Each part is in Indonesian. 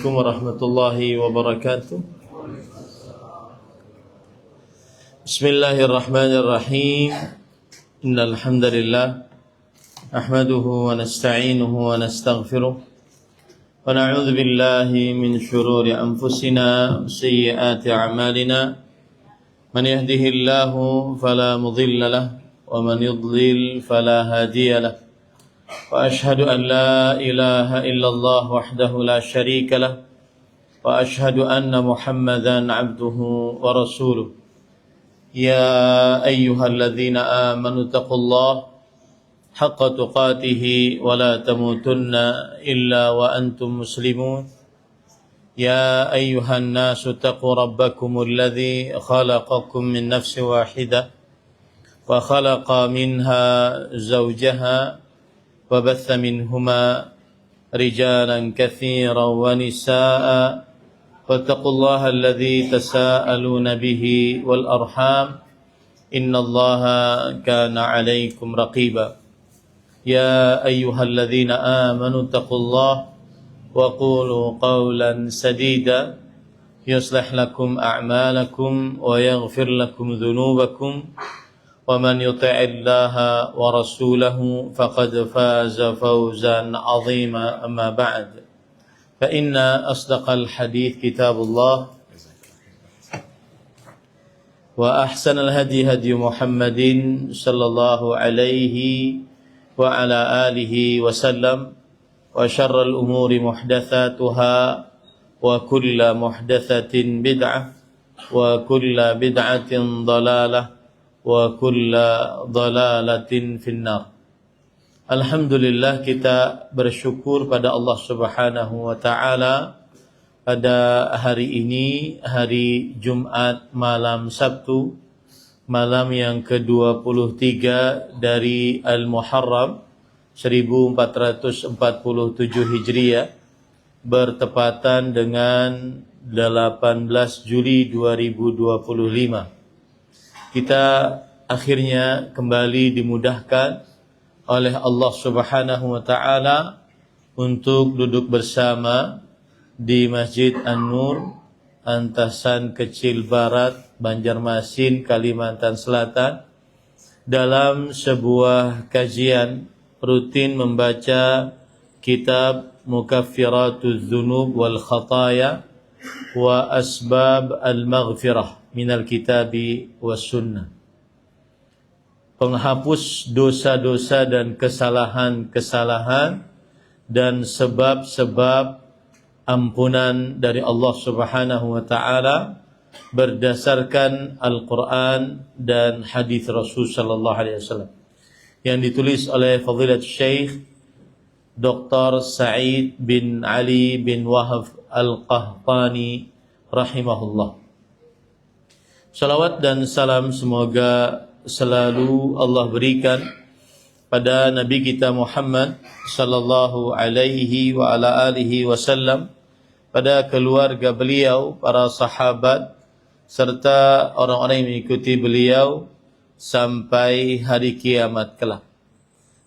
Assalamualaikum warahmatullahi wabarakatuh. Bismillahirrahmanirrahim. Innal hamdalillah nahmaduhu wa nasta'inuhu wa nastaghfiruh wa na'udzu billahi min shururi anfusina wa sayyiati a'malina. Man yahdihillahu fala mudilla lahu wa man yudlil fala hadiya lahu. وأشهد أن لا إله إلا الله وحده لا شريك له وأشهد أن محمدا عبده ورسوله يا أيها الذين آمنوا اتقوا الله حق تقاته ولا تموتن إلا وأنتم مسلمون يا أيها الناس اتقوا ربكم الذي خلقكم من نفس واحدة وخلق منها زوجها وبث منهما رجالا كثيرا ونساء واتقوا الله الذي تساءلون به والأرحام إن الله كان عليكم رقيبا يا أيها الذين آمنوا اتقوا الله وقولوا قولا سديدا يصلح لكم أعمالكم ويغفر لكم ذنوبكم ومن يطع الله ورسوله فقد فاز فوزا عظيما أما بعد فإن أصدق الحديث كتاب الله وأحسن الهدي هدي محمد صلى الله عليه وعلى آله وسلم وشر الأمور محدثاتها وكل محدثة بدعة وكل بدعة ضلالة wa kulla dhalalatin finnar. Alhamdulillah, kita bersyukur pada Allah Subhanahu wa taala pada hari ini, hari Jumat malam Sabtu, malam yang ke-23 dari Al-Muharram 1447 Hijriah, bertepatan dengan 18 Juli 2025. Kita akhirnya kembali dimudahkan oleh Allah Subhanahu wa taala untuk duduk bersama di Masjid An-Nur, Antasan Kecil Barat, Banjarmasin, Kalimantan Selatan, dalam sebuah kajian rutin membaca kitab Mukaffiratuz Dzunub wal Khataya wa Asbab al-Maghfirah minal kitabi was sunnah. Penghapus dosa-dosa dan kesalahan-kesalahan dan sebab-sebab ampunan dari Allah Subhanahu wa taala berdasarkan Al-Qur'an dan hadis Rasul sallallahu alaihi wasallam, yang ditulis oleh Fadilat Syekh Dr. Sa'id bin Ali bin Wahab Al-Qahtani rahimahullah. Salawat dan salam semoga selalu Allah berikan pada Nabi kita Muhammad sallallahu alaihi wa ala alihi wasallam, pada keluarga beliau, para sahabat, serta orang-orang yang mengikuti beliau sampai hari kiamat kelak.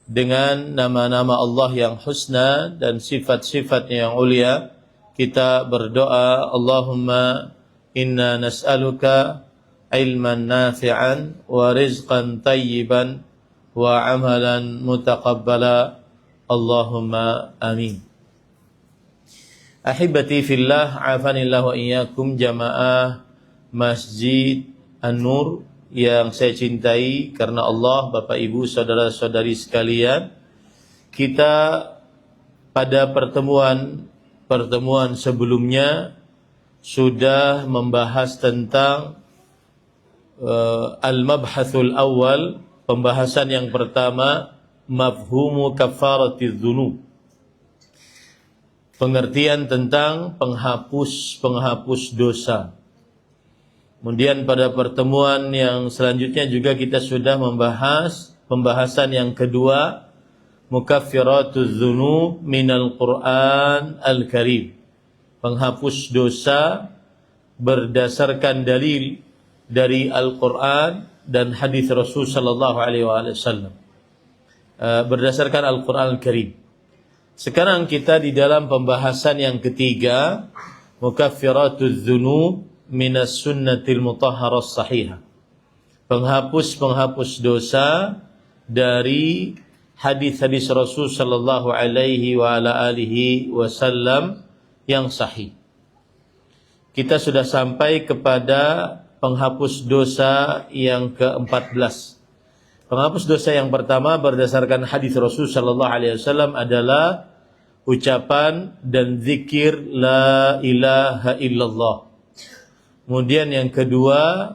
Dengan nama-nama Allah yang husna dan sifat-sifatnya yang ulia, kita berdoa, Allahumma inna nas'aluka ilman nafi'an wa rizqan tayyiban wa amalan mutaqabbala, Allahumma amin. Ahibati fillah, afanillah wa iyyakum, jamaah Masjid An-Nur yang saya cintai karena Allah, Bapak Ibu, saudara-saudari sekalian. Kita pada pertemuan sebelumnya sudah membahas tentang al-mabhathul awal, pembahasan yang pertama, mafhumu kafaratiz dzunub, pengertian tentang penghapus dosa. Kemudian pada pertemuan yang selanjutnya juga kita sudah membahas pembahasan yang kedua, mukaffiratuz dzunub minal Qur'an al-Karim, penghapus dosa berdasarkan dalil dari Al-Quran dan hadis Rasul sallallahu alaihi wasallam, berdasarkan Al-Quran Al-Karim. Sekarang kita di dalam pembahasan yang ketiga, mukaffiratuz dzunub minas sunnatil mutahharah sahihah. Penghapus-penghapus dosa dari hadis-hadis Rasul sallallahu alaihi wa ala alihi wasallam yang sahih. Kita sudah sampai kepada penghapus dosa yang ke-14. Penghapus dosa yang pertama berdasarkan hadis Rasul sallallahu alaihi wasallam adalah ucapan dan zikir la ilaha illallah. Kemudian yang kedua,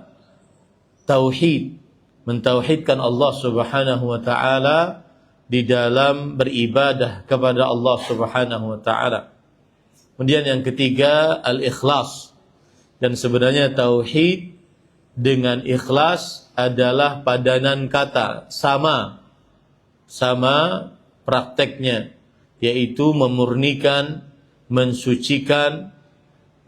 tauhid, mentauhidkan Allah Subhanahu wa taala di dalam beribadah kepada Allah Subhanahu wa taala. Kemudian yang ketiga, al-ikhlas. Dan sebenarnya tauhid dengan ikhlas adalah padanan kata, sama prakteknya, yaitu memurnikan, mensucikan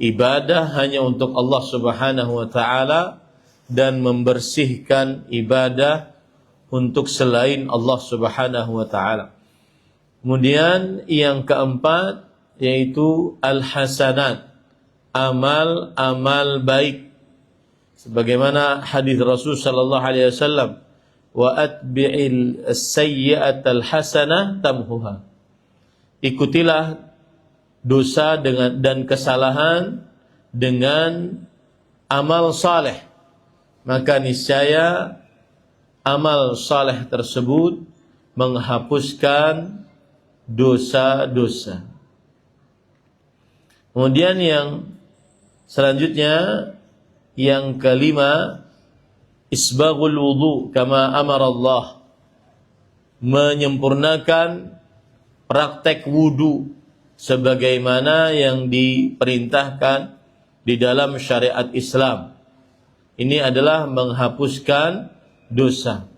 ibadah hanya untuk Allah Subhanahu wa taala dan membersihkan ibadah untuk selain Allah Subhanahu wa taala. Kemudian yang keempat yaitu al-hasanat, amal-amal baik, sebagaimana hadis Rasul sallallahu alaihi wasallam, wa atbi'il sayyi'atal hasanah tamhuha. Ikutilah dosa dan kesalahan dengan amal saleh, maka niscaya amal saleh tersebut menghapuskan dosa-dosa. Kemudian yang selanjutnya yang kelima, isbaghul wudu kama amara Allah, menyempurnakan praktek wudu sebagaimana yang diperintahkan di dalam syariat Islam. Ini adalah menghapuskan dosa.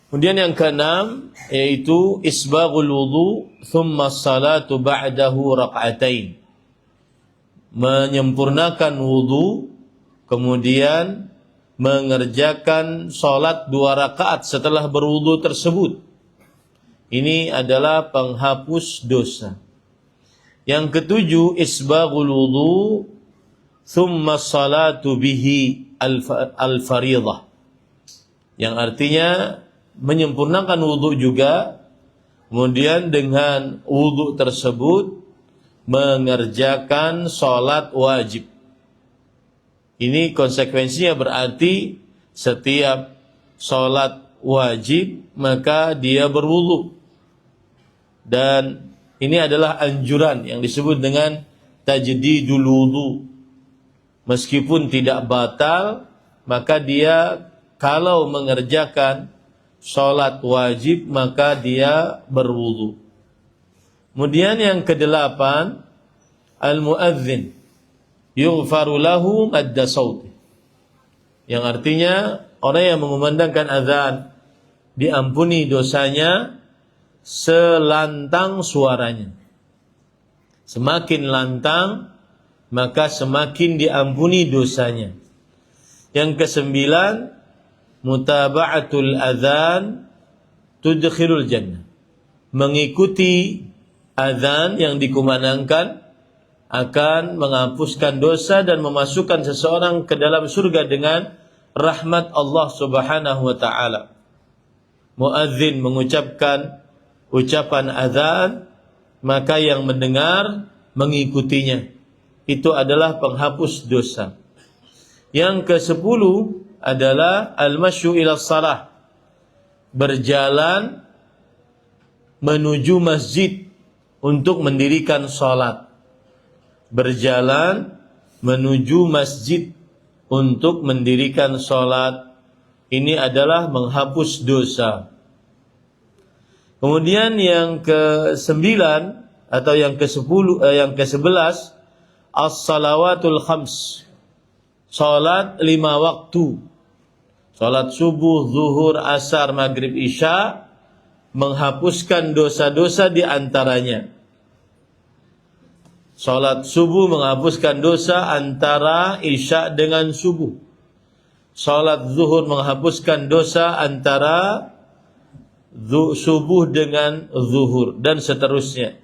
Kemudian yang keenam yaitu isbaghul wudu thumma salatu ba'dahu raka'atain, menyempurnakan wudu kemudian mengerjakan salat 2 rakaat setelah berwudu tersebut. Ini adalah penghapus dosa. Yang ketujuh, isbaghul wudu thumma salatu bihi al-fariḍah, yang artinya menyempurnakan wudu juga, kemudian dengan wudu tersebut mengerjakan salat wajib. Ini konsekuensinya berarti setiap salat wajib maka dia berwudu. Dan ini adalah anjuran yang disebut dengan tajdidul wudu. Meskipun tidak batal, maka dia kalau mengerjakan salat wajib maka dia berwudu. Kemudian yang kedelapan, al-muadzin yughfaru lahu madda sauti, yang artinya orang yang mengumandangkan azan diampuni dosanya selantang suaranya. Semakin lantang maka semakin diampuni dosanya. Yang kesembilan, mutaba'atul adzan tudkhilul jannah, mengikuti azan yang dikumandangkan akan menghapuskan dosa dan memasukkan seseorang ke dalam surga dengan rahmat Allah Subhanahu wa taala. Muadzin mengucapkan ucapan azan, maka yang mendengar mengikutinya. Itu adalah penghapus dosa. Yang ke-10 adalah al-masyu ila shalah, berjalan menuju masjid untuk mendirikan salat. Berjalan menuju masjid untuk mendirikan salat. Ini adalah menghapus dosa. Kemudian yang ke-9 atau yang ke-10 yang ke-11, as-salawatul khams, salat 5 waktu. Salat subuh, zuhur, asar, maghrib, isya, menghapuskan dosa-dosa di antaranya. Salat subuh menghapuskan dosa antara isya dengan subuh. Salat zuhur menghapuskan dosa antara subuh dengan zuhur dan seterusnya.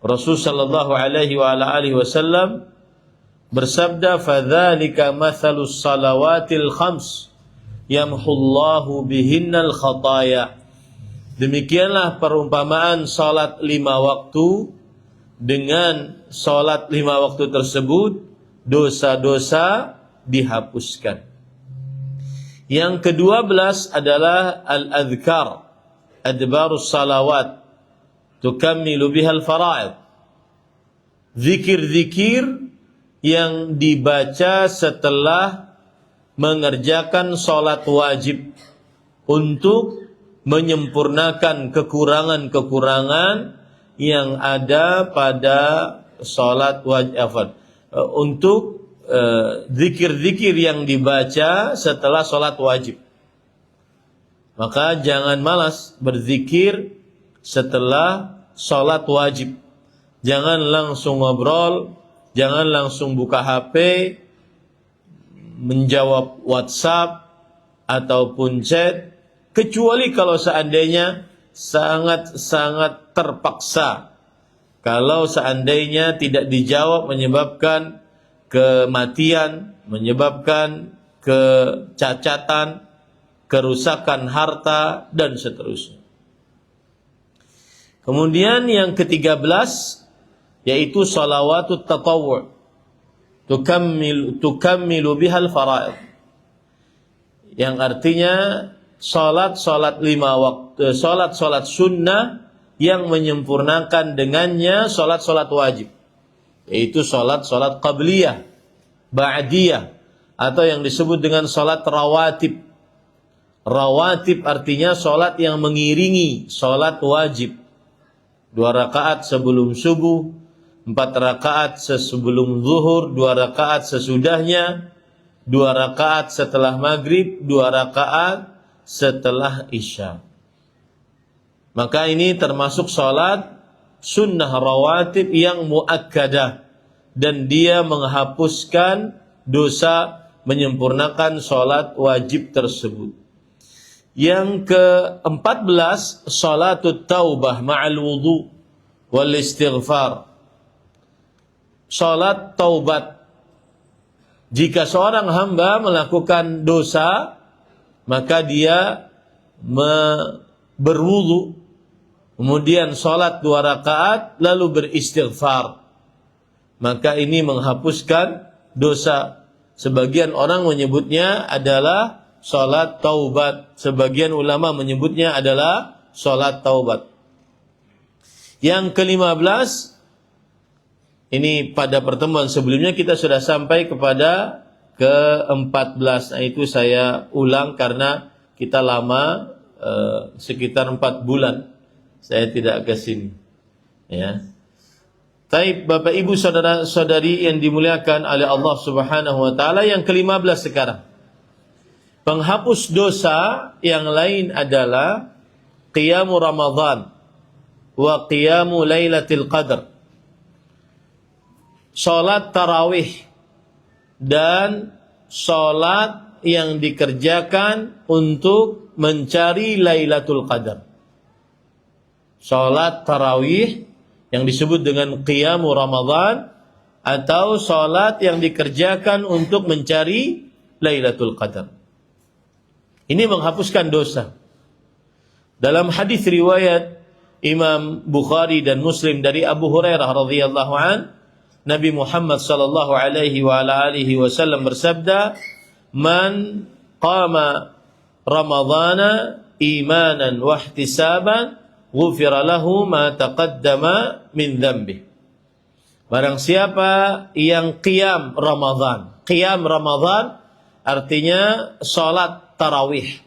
Rasul sallallahu alaihi wa ala alihi wasallam bersabda, "Fadzalika mathalus salawatil khams yamhullahu bihinnal khataya." Demikianlah perumpamaan salat 5 waktu. Dengan salat 5 waktu tersebut dosa-dosa dihapuskan. Yang ke-12 adalah al-adhkar, adbarus salawat, tukammilu bihal fara'id. Zikir-zikir yang dibaca setelah mengerjakan salat wajib untuk menyempurnakan kekurangan-kekurangan yang ada pada salat wajib, untuk zikir-zikir yang dibaca setelah salat wajib. Maka jangan malas berzikir setelah salat wajib. Jangan langsung ngobrol, jangan langsung buka HP, menjawab WhatsApp ataupun chat, kecuali kalau seandainya sangat-sangat terpaksa. Kalau seandainya tidak dijawab menyebabkan kematian, menyebabkan kecacatan, kerusakan harta, dan seterusnya. Kemudian yang ke-13 yaitu salawatut tatawwu', tukammilu bihal fara'id. Yang artinya salat-salat 5 waktu, salat-salat sunnah yang menyempurnakan dengannya salat-salat wajib, yaitu salat-salat qabliyah, ba'diyah, atau yang disebut dengan salat rawatib. Rawatib artinya salat yang mengiringi salat wajib. 2 rakaat sebelum subuh, 4 rakaat sebelum zuhur, 2 rakaat sesudahnya, 2 rakaat setelah maghrib, 2 rakaat setelah isya. Maka ini termasuk salat sunnah rawatib yang muakkadah, dan dia menghapuskan dosa menyempurnakan salat wajib tersebut. Yang ke-14 salatut taubah ma'al wudu wal istighfar. Salat taubat. Jika seorang hamba melakukan dosa, maka dia berwudu, kemudian salat 2 rakaat lalu beristighfar. Maka ini menghapuskan dosa. Sebagian orang menyebutnya adalah salat taubat. Sebagian ulama menyebutnya adalah salat taubat. Yang ke-15, ini pada pertemuan sebelumnya kita sudah sampai kepada ke-14. Nah, itu saya ulang karena kita lama, sekitar 4 bulan saya tidak ke sini. Ya. Baik, Bapak Ibu saudara-saudari yang dimuliakan oleh Allah Subhanahu wa taala, yang ke-15 sekarang. Penghapus dosa yang lain adalah qiyamu Ramadan wa qiyamu Lailatul Qadar. Salat tarawih dan salat yang dikerjakan untuk mencari Lailatul Qadar. Salat tarawih yang disebut dengan qiyamu Ramadan, atau salat yang dikerjakan untuk mencari Lailatul Qadar. Ini menghapuskan dosa. Dalam hadis riwayat Imam Bukhari dan Muslim dari Abu Hurairah radhiyallahu an, Nabi Muhammad sallallahu alaihi wa ala alihi wasallam bersabda, "Man qama Ramadhana imanan wa ihtisaban, ghufira lahu ma taqaddama min dhanbi." Barang siapa yang qiyam Ramadan. Qiyam Ramadan artinya salat tarawih.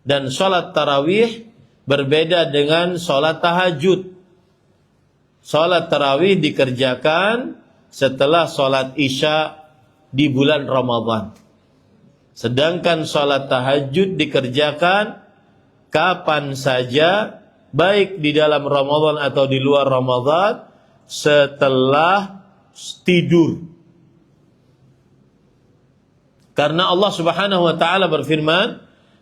Dan salat tarawih berbeda dengan salat tahajud. Salat tarawih dikerjakan setelah salat isya di bulan Ramadan. Sedangkan salat tahajud dikerjakan kapan saja, baik di dalam Ramadan atau di luar Ramadan, setelah tidur. Karena Allah Subhanahu wa taala berfirman,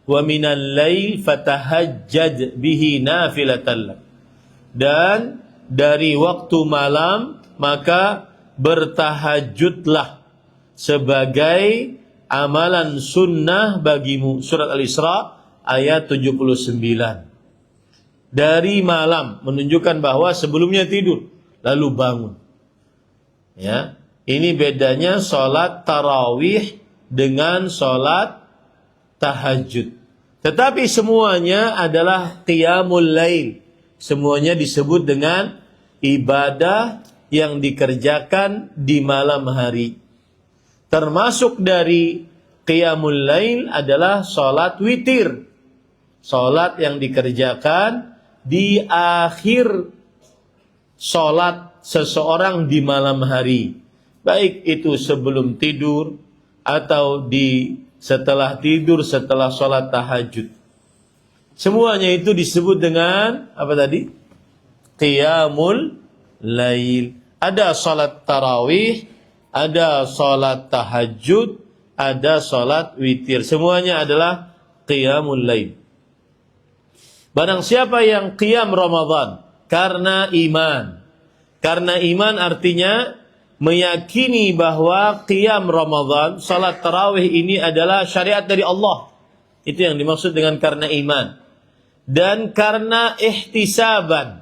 wa minal lail fatahajjad bihi nafilatan lak. Dan dari waktu malam maka bertahajudlah sebagai amalan sunnah bagimu. Surat Al-Isra ayat 79. Dari malam menunjukkan bahwa sebelumnya tidur lalu bangun. Ya, ini bedanya sholat tarawih dengan sholat tahajud. Tetapi semuanya adalah qiyamul lail. Semuanya disebut dengan ibadah yang dikerjakan di malam hari. Termasuk dari qiyamul lail adalah sholat witir. Sholat yang dikerjakan di akhir sholat seseorang di malam hari. Baik itu sebelum tidur atau setelah tidur, setelah sholat tahajud. Semuanya itu disebut dengan apa tadi? Qiyamul lail. Ada sholat tarawih, ada sholat tahajud, ada sholat witir. Semuanya adalah qiyamul lail. Barang siapa yang qiyam Ramadan karena iman. Karena iman artinya meyakini bahwa qiyam Ramadan, salat tarawih ini adalah syariat dari Allah. Itu yang dimaksud dengan karena iman. Dan karena ihtisaban.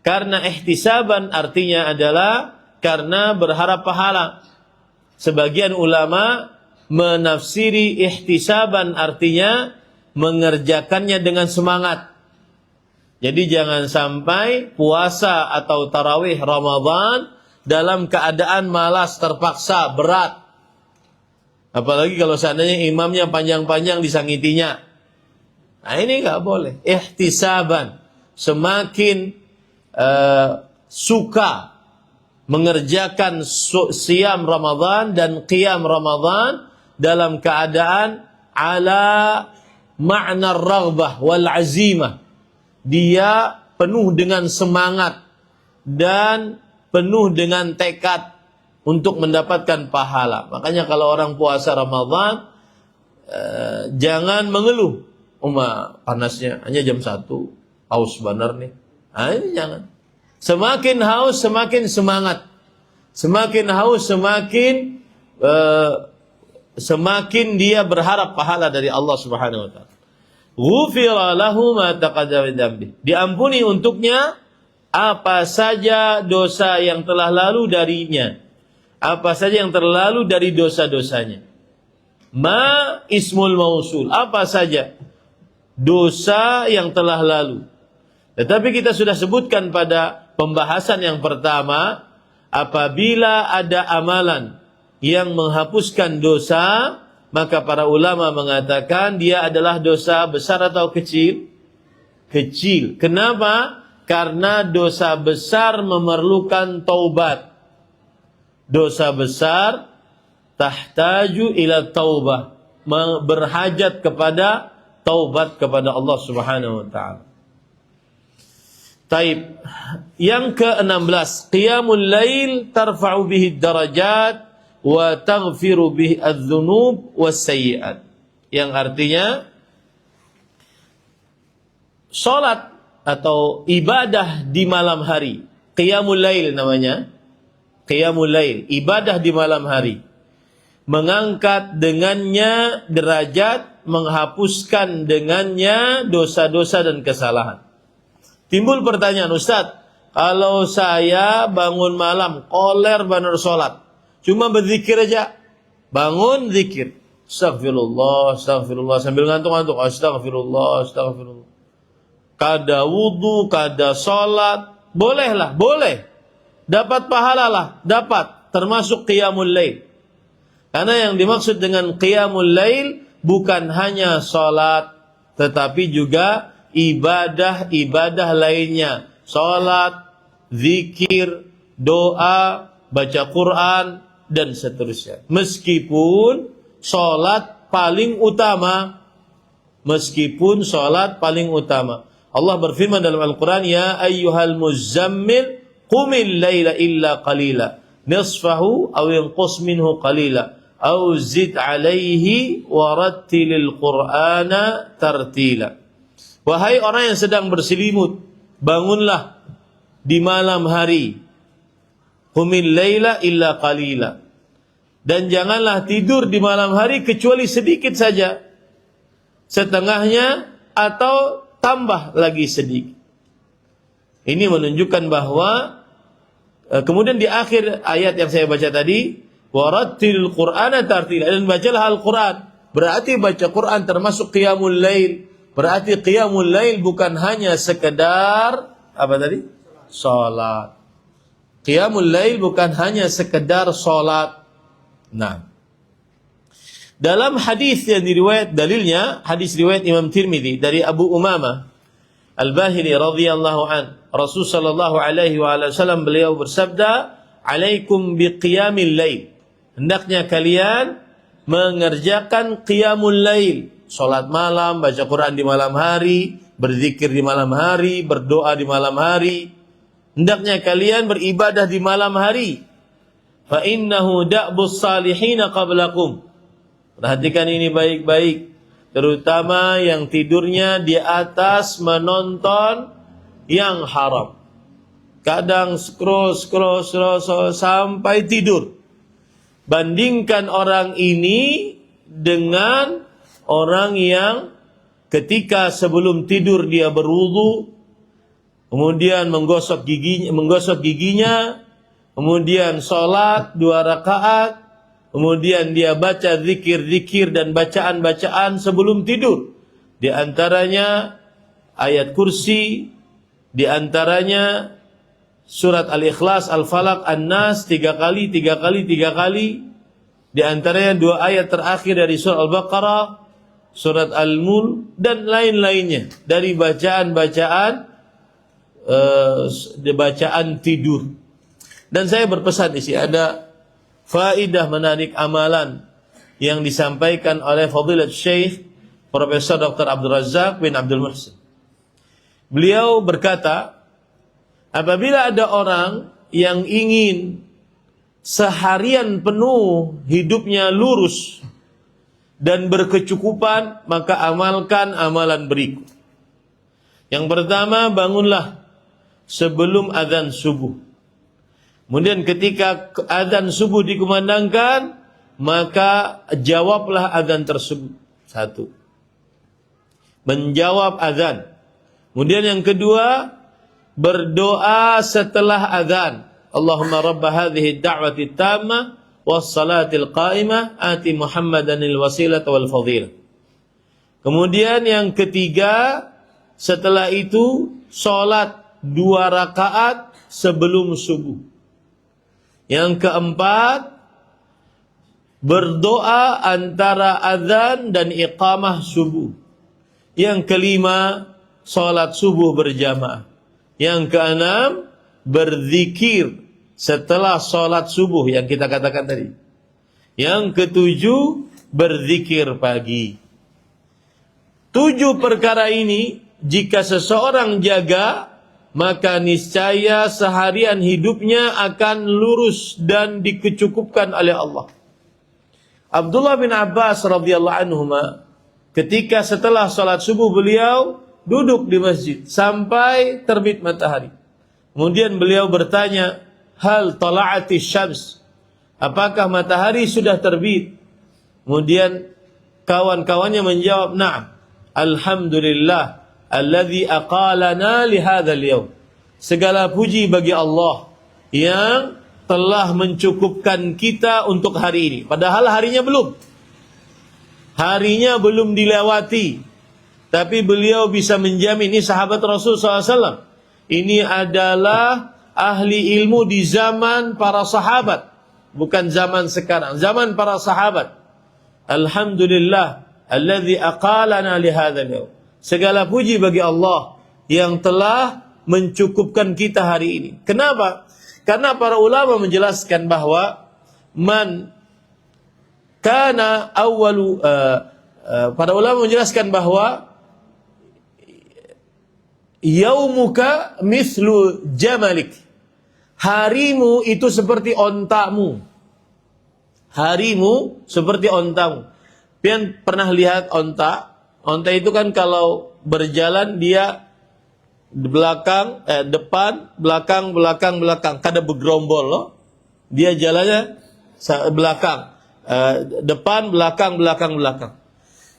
Karena ihtisaban artinya adalah karena berharap pahala. Sebagian ulama menafsiri ihtisaban artinya mengerjakannya dengan semangat. Jadi jangan sampai puasa atau tarawih Ramadan dalam keadaan malas, terpaksa, berat. Apalagi kalau seandainya imamnya panjang-panjang disangitinya. Nah ini nggak boleh. Ihtisaban. Semakin suka mengerjakan siam Ramadan dan qiyam Ramadan dalam keadaan ala ma'na raghbah wal azimah. Dia penuh dengan semangat dan penuh dengan tekad untuk mendapatkan pahala. Makanya kalau orang puasa Ramadan jangan mengeluh. Panasnya hanya jam 1, haus benar nih. Nah, ini jangan. Semakin haus semakin semangat. Semakin haus semakin dia berharap pahala dari Allah Subhanahu wa taala. Ghufira lahu ma taqaddama min dhanbi. Diampuni untuknya apa saja dosa yang telah lalu darinya. Apa saja yang terlalu dari dosa-dosanya. Ma ismul mausul. Apa saja dosa yang telah lalu. Tetapi kita sudah sebutkan pada pembahasan yang pertama, apabila ada amalan yang menghapuskan dosa, maka para ulama mengatakan dia adalah dosa besar atau kecil? Kecil. Kenapa? Karena dosa besar memerlukan taubat. Dosa besar tahtaju ila taubah, berhajat kepada taubat kepada Allah Subhanahu wa taala. Taib. Yang ke-16, qiyamul lail tarfa'u bihi darajat wa taghfiru bihi adz-dzunub was-sayyi'at. Yang artinya salat atau ibadah di malam hari. Qiyamul lail namanya. Qiyamul lail, ibadah di malam hari. Mengangkat dengannya derajat, menghapuskan dengannya dosa-dosa dan kesalahan. Timbul pertanyaan, Ustaz, kalau saya bangun malam, koler benar sholat, cuma berzikir aja, bangun zikir, astagfirullah, astagfirullah, sambil ngantuk-ngantuk, astagfirullah, astagfirullah. Kada wudu, kada sholat, bolehlah, boleh. Dapat pahala lah, dapat, termasuk qiyamul lail. Karena yang dimaksud dengan qiyamul lail bukan hanya sholat, tetapi juga ibadah-ibadah lainnya. Sholat, zikir, doa, baca Quran, dan seterusnya. Meskipun sholat paling utama. Meskipun sholat paling utama. Allah berfirman dalam Al-Quran, Ya ayyuhal muzammil, qumil layla illa qalila. Nisfahu aw yanqus minhu qalila. au zid 'alaihi warattilil Qur'ana tartila. Wahai orang yang sedang berselimut, bangunlah di malam hari. Qumil laila illa qalila. Dan janganlah tidur di malam hari kecuali sedikit saja. Setengahnya atau tambah lagi sedikit. Ini menunjukkan bahwa kemudian di akhir ayat yang saya baca tadi, warattilil Qur'ana tartila, dan bacalah Al-Qur'an. Berarti baca Quran termasuk qiyamul lail. Berarti qiyamul lail bukan hanya sekedar apa tadi? Salat. Qiyamul lail bukan hanya sekedar salat. Nah, dalam hadis yang diriwayat, dalilnya hadis riwayat Imam Tirmidzi dari Abu Umamah Al-Bahili radhiyallahu an, Rasul sallallahu alaihi wasallam beliau bersabda, "Alaikum biqiyamil lail." Hendaknya kalian mengerjakan qiyamul lail, salat malam, baca Quran di malam hari, berzikir di malam hari, berdoa di malam hari. Hendaknya kalian beribadah di malam hari. Fa innahu da'bus salihin qablakum. Perhatikan ini baik-baik, terutama yang tidurnya di atas menonton yang haram. Kadang scroll sampai tidur. Bandingkan orang ini dengan orang yang ketika sebelum tidur dia berwudu, kemudian menggosok giginya, kemudian sholat 2 rakaat, kemudian dia baca zikir-zikir dan bacaan-bacaan sebelum tidur. Di antaranya ayat kursi, di antaranya surat Al-Ikhlas, Al-Falaq, An-Nas 3 kali. Di antaranya 2 ayat terakhir dari surat Al-Baqarah, surat Al-Mulk, dan lain-lainnya dari bacaan-bacaan tidur. Dan saya berpesan di sini ada faedah menarik amalan yang disampaikan oleh Fadilat Syekh Profesor Dr. Abdul Razak bin Abdul Muhsin. Beliau berkata, apabila ada orang yang ingin seharian penuh hidupnya lurus dan berkecukupan, maka amalkan amalan berikut. Yang pertama, bangunlah sebelum azan subuh. Kemudian ketika azan subuh dikumandangkan, maka jawablah azan tersebut. 1. Menjawab azan. Kemudian yang kedua, berdoa setelah azan. Allahumma rabba hadhihi ad-da'wati tammah was salatil qa'imah ati Muhammadanil wasilata wal fadilah. Kemudian yang ketiga, setelah itu salat 2 rakaat sebelum subuh. Yang keempat, berdoa antara azan dan iqamah subuh. Yang kelima, salat subuh berjamaah. Yang keenam, berzikir setelah salat subuh yang kita katakan tadi. Yang ketujuh, berzikir pagi. 7 perkara ini jika seseorang jaga, maka niscaya seharian hidupnya akan lurus dan dikecukupkan oleh Allah. Abdullah bin Abbas radhiyallahu anhuma, ketika setelah salat subuh beliau duduk di masjid sampai terbit matahari. Kemudian beliau bertanya, hal tala'ati syams? Apakah matahari sudah terbit? Kemudian kawan-kawannya menjawab, na'am. Alhamdulillah alladzi aqalana li hadzal yaum. Segala puji bagi Allah yang telah mencukupkan kita untuk hari ini. Padahal harinya belum. Harinya belum dilewati. Tapi beliau bisa menjamin, ini sahabat Rasul SAW. Ini adalah ahli ilmu di zaman para sahabat. Bukan zaman sekarang. Zaman para sahabat. Alhamdulillah alladzi aqalana li hadzal yaum. Segala puji bagi Allah yang telah mencukupkan kita hari ini. Kenapa? Karena para ulama menjelaskan bahwa para ulama menjelaskan bahwa yaumuka mislu jamalik. Harimu itu seperti ontamu. Harimu seperti ontamu. Pian pernah lihat onta? Onta itu kan kalau berjalan dia depan, belakang. Kada bergerombol loh. Dia jalannya belakang, depan, belakang.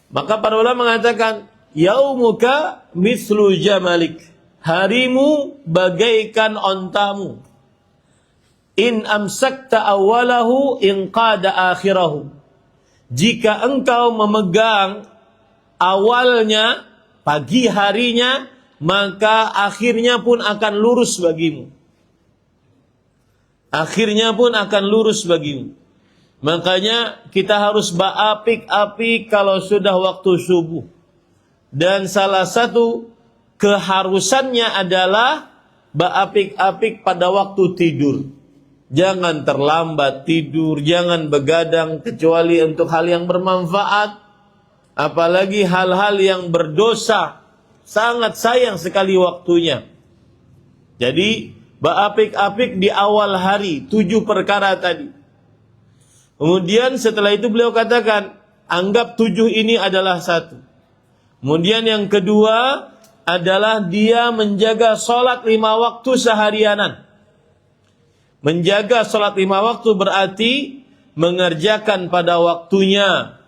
Maka para ulama mengatakan, yaumuka mislu jamalik. Harimu bagaikan ontamu. In amsakta awalahu in qada akhirahu. Jika engkau memegang awalnya, pagi harinya, maka akhirnya pun akan lurus bagimu. Akhirnya pun akan lurus bagimu. Makanya kita harus beapik-apik kalau sudah waktu subuh. Dan salah satu keharusannya adalah beapik-apik pada waktu tidur. Jangan terlambat tidur, jangan begadang kecuali untuk hal yang bermanfaat. Apalagi hal-hal yang berdosa. Sangat sayang sekali waktunya. Jadi, beapik-apik di awal hari, 7 perkara tadi. Kemudian setelah itu beliau katakan, anggap 7 ini adalah 1. Kemudian yang kedua adalah dia menjaga sholat 5 waktu seharianan. Menjaga sholat 5 waktu berarti mengerjakan pada waktunya.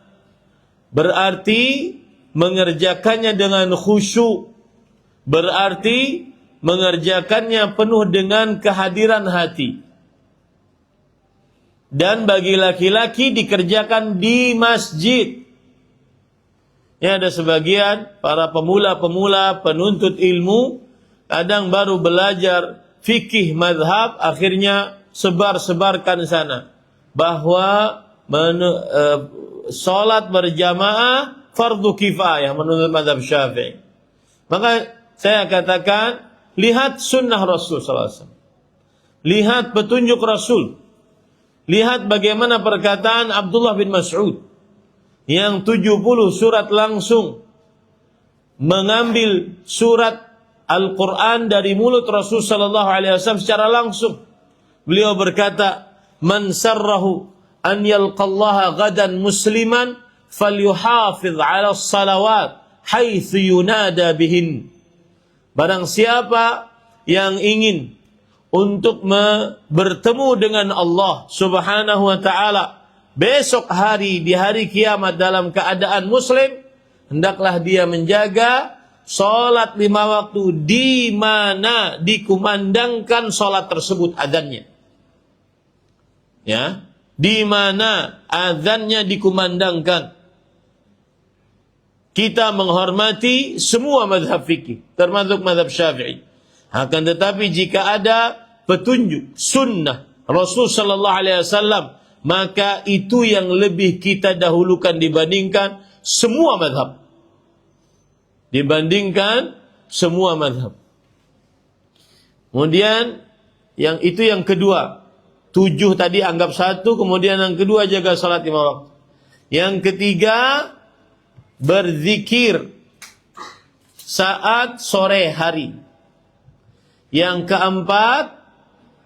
Berarti mengerjakannya dengan khusyuk. Berarti mengerjakannya penuh dengan kehadiran hati. Dan bagi laki-laki dikerjakan di masjid. Ya, ada sebagian para pemula-pemula penuntut ilmu kadang baru belajar fikih madhab, akhirnya sebar-sebarkan sana bahwa sholat berjamaah fardu kifayah menurut madhab Syafi'i. Maka saya katakan, lihat sunnah Rasul SAW, lihat petunjuk Rasul, lihat bagaimana perkataan Abdullah bin Mas'ud yang 70 surat langsung mengambil surat Al-Quran dari mulut Rasul sallallahu alaihi wasallam secara langsung. Beliau berkata, "Man sarrahu an yalqallaha gadan musliman falyuhafiz 'ala as-salawat haitsu yunada bihin." Barang siapa yang ingin untuk bertemu dengan Allah Subhanahu wa taala besok hari di hari kiamat dalam keadaan muslim, hendaklah dia menjaga sholat 5 waktu di mana dikumandangkan sholat tersebut adzannya. Ya, di mana adzannya dikumandangkan. Kita menghormati semua mazhab fikih, termasuk mazhab Syafi'i. Akan tetapi jika ada petunjuk sunnah Rasul sallallahu alaihi wasallam, maka itu yang lebih kita dahulukan dibandingkan semua mazhab. Dibandingkan semua mazhab. Kemudian yang kedua, 7 tadi anggap 1, kemudian yang kedua jaga salat 5 waktu. Yang ketiga, berzikir saat sore hari. Yang keempat,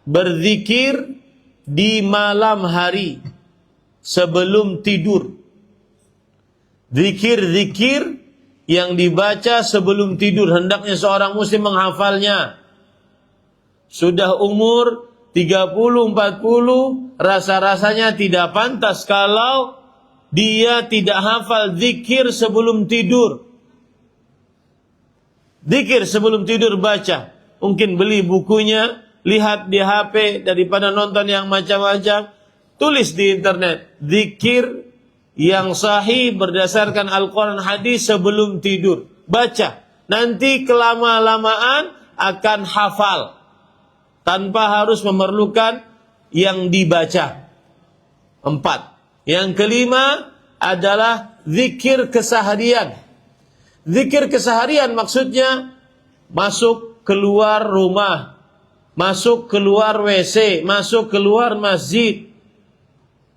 berzikir di malam hari sebelum tidur. Zikir-zikir yang dibaca sebelum tidur, hendaknya seorang muslim menghafalnya. Sudah umur 30-40, rasa-rasanya tidak pantas kalau dia tidak hafal zikir sebelum tidur. Zikir sebelum tidur baca. Mungkin beli bukunya, lihat di HP daripada nonton yang macam-macam. Tulis di internet, zikir yang sahih berdasarkan Al-Quran hadis sebelum tidur. Baca. Nanti kelama-lamaan akan hafal. Tanpa harus memerlukan yang dibaca. 4. Yang kelima adalah zikir keseharian. Zikir keseharian maksudnya masuk keluar rumah, masuk keluar WC, masuk keluar masjid.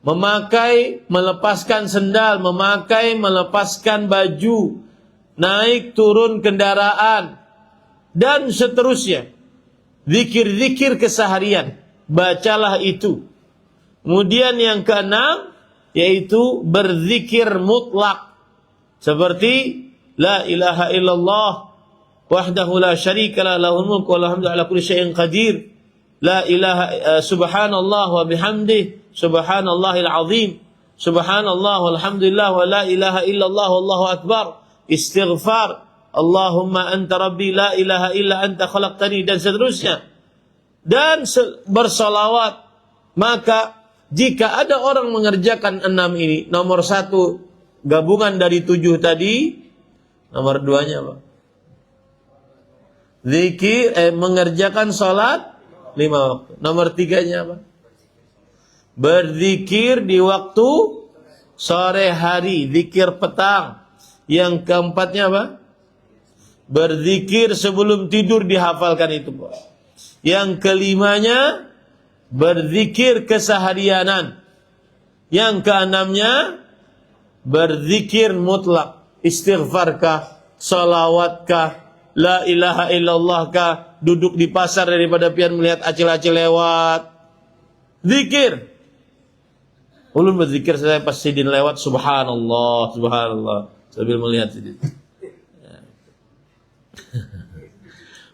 Memakai, melepaskan sendal, memakai, melepaskan baju, naik turun kendaraan, dan seterusnya. Zikir-zikir keseharian, bacalah itu. Kemudian yang keenam, yaitu berzikir mutlak seperti la ilaha illallah wahdahu la syarika lah lahul mulku wa lahul hamdu ala kulli syai'in qadir, la ilaha subhanallah wa bihamdih subhanallahil azim, subhanallah walhamdulillah wa la ilaha illallah wallahu akbar, istighfar Allahumma anta rabbi la ilaha illa anta khalaqtani, dan seterusnya. Dan bersalawat. Maka jika ada orang mengerjakan 6 ini, nomor 1 gabungan dari 7 tadi, nomor 2-nya apa? Zikir, mengerjakan salat 5 waktu. Nomor 3-nya apa? Berzikir di waktu sore hari, zikir petang. Yang keempatnya apa? Berzikir sebelum tidur, dihafalkan itu, Pak. Yang kelimanya berzikir keseharianan. Yang keenamnya berzikir mutlak. Istighfarkah, salawatkah, la ilaha illallahkah, duduk di pasar daripada pian melihat acil-acil lewat. Zikir. Ulun berzikir saya pas sidin lewat, subhanallah, subhanallah, sambil melihat sidin.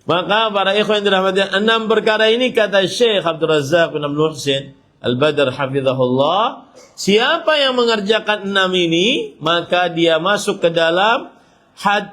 Maka para ikhwan yang dirahmati, 6 perkara ini kata Syekh Abdul Razzaq bin Abdul Muhsin Al-Badr hafizahullah, siapa yang mengerjakan 6 ini, maka dia masuk ke dalam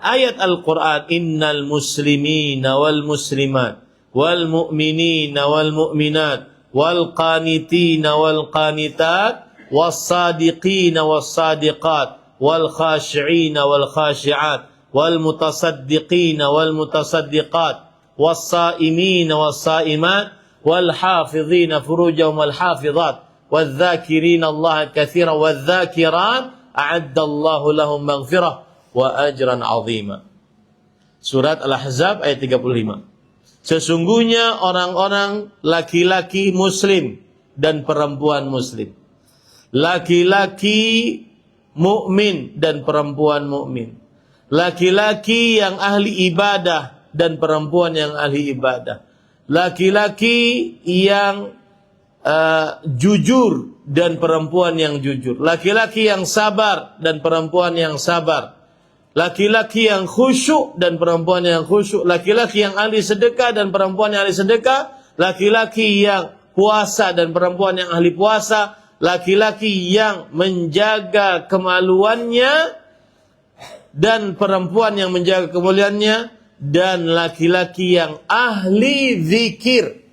ayat Al-Quran, innal muslimina wal muslimat wal mu'minina wal mu'minat wal qanitina wal qanitat was sadiqina was sadiqat wal khashi'ina wal khashi'at wal mutasaddiqina wal mutasaddiqat was saimina was saimat wal hafizina furujahum wal hafizat wal dzakirina Allah katsiran wal dzakirat a'adda Allah lahum maghfirah wa ajran 'azima. Surat Al-Ahzab ayat 35. Sesungguhnya orang-orang laki-laki muslim dan perempuan muslim, laki-laki mukmin dan perempuan mukmin, laki-laki yang ahli ibadah dan perempuan yang ahli ibadah, laki-laki yang jujur dan perempuan yang jujur, laki-laki yang sabar dan perempuan yang sabar, laki-laki yang khusyuk dan perempuan yang khusyuk, laki-laki yang ahli sedekah dan perempuan yang ahli sedekah, laki-laki yang puasa dan perempuan yang ahli puasa, laki-laki yang menjaga kemaluannya dan perempuan yang menjaga kemuliaannya, dan laki-laki yang ahli zikir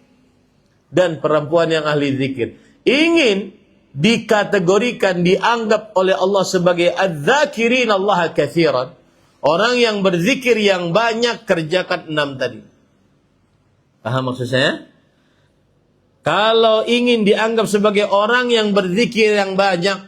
dan perempuan yang ahli zikir. Ingin dikategorikan, dianggap oleh Allah sebagai adz-dzakirin Allah katsiran, orang yang berzikir yang banyak, kerjakan 6 tadi. Paham maksud saya? Kalau ingin dianggap sebagai orang yang berzikir yang banyak,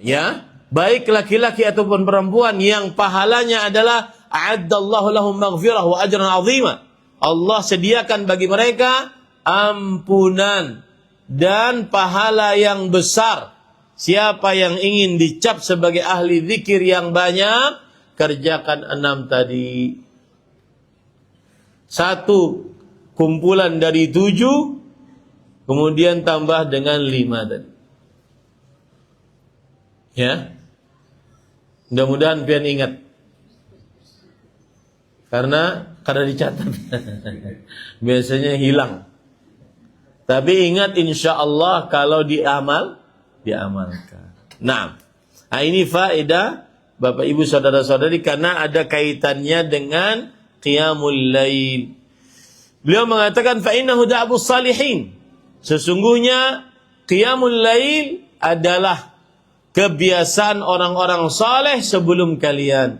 ya, baik laki-laki ataupun perempuan, yang pahalanya adalah a'addallahu lahum maghfirah wa ajran 'azima. Allah sediakan bagi mereka ampunan dan pahala yang besar. Siapa yang ingin dicap sebagai ahli zikir yang banyak, kerjakan 6 tadi. 1 kumpulan dari 7, kemudian tambah dengan 5 tadi. Ya. Mudah-mudahan pian ingat. Karena dicatat. Biasanya hilang. Tapi ingat, insya Allah kalau diamalkan. Nah, ini faedah Bapak Ibu saudara-saudari, karena ada kaitannya dengan qiyamul lail. Beliau mengatakan fa innahu da'bus salihin. Sesungguhnya qiyamul lail adalah kebiasaan orang-orang saleh sebelum kalian.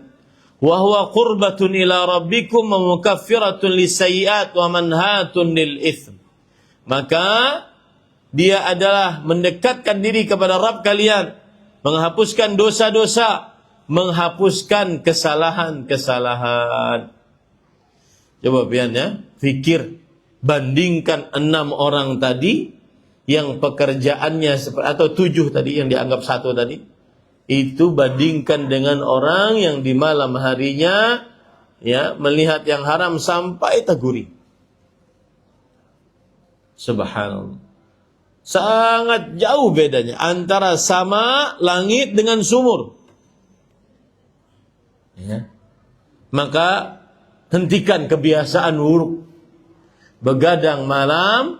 Wa huwa qurbatun ila rabbikum wa mukaffiratun lisayyi'at wa manhatun lil itsm. Maka dia adalah mendekatkan diri kepada Rabb kalian, menghapuskan dosa-dosa, menghapuskan kesalahan-kesalahan. Coba pian ya, fikir, bandingkan 6 orang tadi yang pekerjaannya atau 7 tadi yang dianggap 1 tadi, itu bandingkan dengan orang yang di malam harinya ya melihat yang haram sampai taguri. Subhanallah. Sangat jauh bedanya antara sama langit dengan sumur. Ya. Maka hentikan kebiasaan buruk. Begadang malam